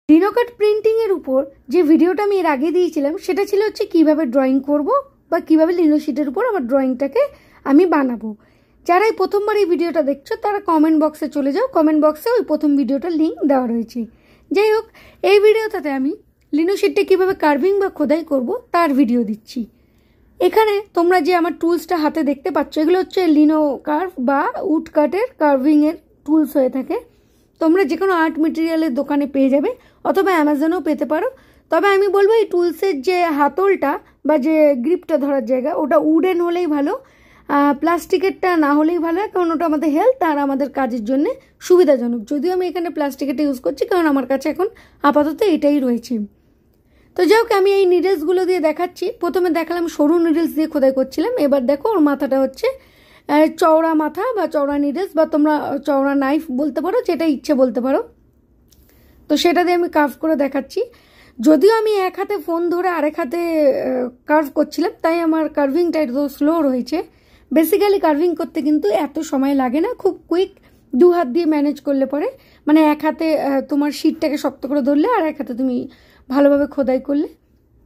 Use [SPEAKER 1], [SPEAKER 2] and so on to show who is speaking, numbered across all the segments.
[SPEAKER 1] Linocut প্রিন্টিংয়ের উপর যে ভিডিওটা আমি এর আগে দিয়েছিলাম সেটা ছিল হচ্ছে কীভাবে ড্রয়িং করব বা কীভাবে লিনো শিটের উপর আমার ড্রয়িংটাকে আমি বানাবো। যারা এই প্রথমবার এই ভিডিওটা দেখছো তারা কমেন্ট বক্সে চলে যাও, কমেন্ট বক্সে ওই প্রথম ভিডিওটার লিঙ্ক দেওয়া রয়েছে। যাই হোক, এই ভিডিওটাতে আমি লিনো শিটটা কীভাবে কার্ভিং বা খোদাই করব তার ভিডিও দিচ্ছি। এখানে তোমরা যে আমার টুলসটা হাতে দেখতে পাচ্ছ এগুলো হচ্ছে লিনো কার্ভ বা উড কাটের কার্ভিংয়ের টুলস হয়ে থাকে। তোমরা যে কোনো আর্ট মেটেরিয়ালের দোকানে পেয়ে যাবে অথবা অ্যামাজনেও পেতে পারো। তবে আমি বলবো এই টুলসের যে হাতলটা বা যে গ্রিপটা ধরার জায়গা ওটা উডেন হলেই ভালো, প্লাস্টিকেরটা না হলেই ভালো, কারণ ওটা আমাদের হেলথ আর আমাদের কাজের জন্য সুবিধাজনক। যদিও আমি এখানে প্লাস্টিকেরটা ইউজ করছি কারণ আমার কাছে এখন আপাতত এটাই রয়েছে। তো যাই হোক, আমি এই নিডলসগুলো দিয়ে দেখাচ্ছি। প্রথমে দেখালাম সরু নিডলস দিয়ে খোদাই করছিলাম, এবার দেখো ওর মাথাটা হচ্ছে চওড়া মাথা বা চওড়া নিডলস বা তোমরা চওড়া নাইফ বলতে পারো, যেটা ইচ্ছে বলতে পারো। তো সেটা দিয়ে আমি কার্ভ করে দেখাচ্ছি। যদিও আমি এক হাতে ফোন ধরে আরেক হাতে কার্ভ করছিলাম তাই আমার কার্ভিংটা একটু স্লো রয়েছে। বেসিক্যালি কার্ভিং করতে কিন্তু এত সময় লাগে না, খুব কুইক, দু হাত দিয়ে ম্যানেজ করলে পরে, মানে এক হাতে তোমার শিটটাকে শক্ত করে ধরলে আর এক হাতে তুমি ভালোভাবে খোদাই করলে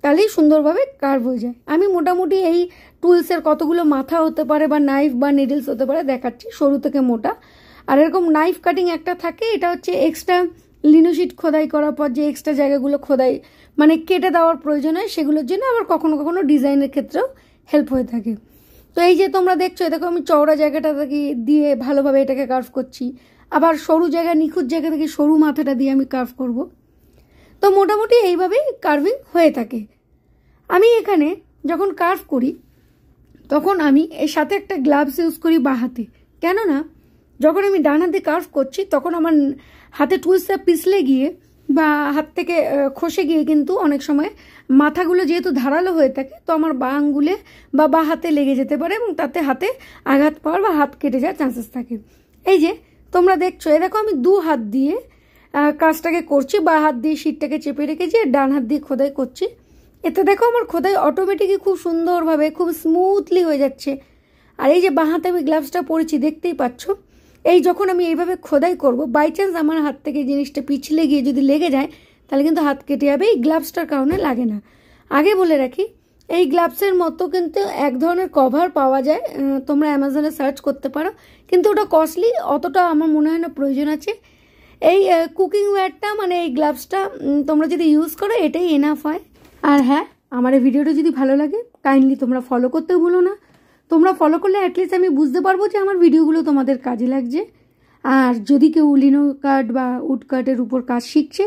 [SPEAKER 1] তাহলেই সুন্দরভাবে কার্ভ হয়ে যায়। আমি মোটামুটি এই টুলসের কতগুলো মাথা হতে পারে বা নাইফ বা নিডলস হতে পারে দেখাচ্ছি, সরু থেকে মোটা। আর এরকম নাইফ কাটিং একটা থাকে, এটা হচ্ছে এক্সট্রা লিনো শিট খোদাই করার পর যে এক্সট্রা জায়গাগুলো খোদাই মানে কেটে দেওয়ার প্রয়োজন হয় সেগুলোর জন্য, আবার কখনো কখনো ডিজাইনের ক্ষেত্রেও হেল্প হয়ে থাকে। তো এই যে তোমরা দেখছো, দেখো আমি চওড়া জায়গাটা থেকে দিয়ে ভালোভাবে এটাকে কার্ভ করছি, আবার সরু জায়গা নিখুঁত জায়গা থেকে সরু মাথাটা দিয়ে আমি কার্ভ করব। তো মোটামুটি এইভাবেই কার্ভিং হয়ে থাকে। আমি এখানে যখন কার্ভ করি তখন আমি এর সাথে একটা গ্লাভস ইউজ করি বাঁ হাতে, কেননা যখন আমি ডান হাতে কার্ভ করছি তখন আমার হাতে টুলসটা পিছলে গিয়ে বা হাত থেকে খসে গিয়ে কিন্তু অনেক সময় মাথাগুলো যেহেতু ধারালো হয়ে থাকে তো আমার বাঁ আঙ্গুলে বা বাঁ হাতে লেগে যেতে পারে এবং তাতে হাতে আঘাত পাওয়ার বা হাত কেটে যাওয়ার চান্সেস থাকে। এই যে তোমরা দেখছো, এ দেখো আমি দু হাত দিয়ে কাজটাকে করছি, বাঁ হাত দিয়ে শিটটাকে চেপে রেখেছি, ডান হাত দিয়ে খোদাই করছি। এতে দেখো আমার খোদাই অটোমেটিকই খুব সুন্দরভাবে খুব স্মুথলি হয়ে যাচ্ছে। আর এই যে বাঁ হাতে আমি গ্লাভসটা পরেছি দেখতেই পাচ্ছ, এই যখন আমি এইভাবে খোদাই করব বাই চান্স আমার হাত থেকে জিনিসটা পিছলে গিয়ে যদি লেগে যায় তাহলে কিন্তু হাত কেটে যাবে। এই গ্লাভসটার কারণে লাগে না। আগে বলে রাখি, এই গ্লাভসের মতো কিন্তু এক ধরনের কভার পাওয়া যায়, তোমরা অ্যামাজনে সার্চ করতে পারো, কিন্তু ওটা কস্টলি, অতটা আমার মনে হয় না প্রয়োজন আছে। এই কুকিং ওয়্যারটা মানে এই গ্লাভসটা তোমরা যদি ইউজ করো এটাই এনাফ হয়। আর হ্যাঁ, আমার এই ভিডিওটা যদি ভালো লাগে কাইন্ডলি তোমরা ফলো করতেও ভুলো না। তোমরা ফলো করলে অ্যাটলিস্ট আমি বুঝতে পারবো যে আমার ভিডিওগুলো তোমাদের কাজে লাগছে। আর যদি কেউ লিনো কাট বা উড কাটের উপর কাজ শিখছে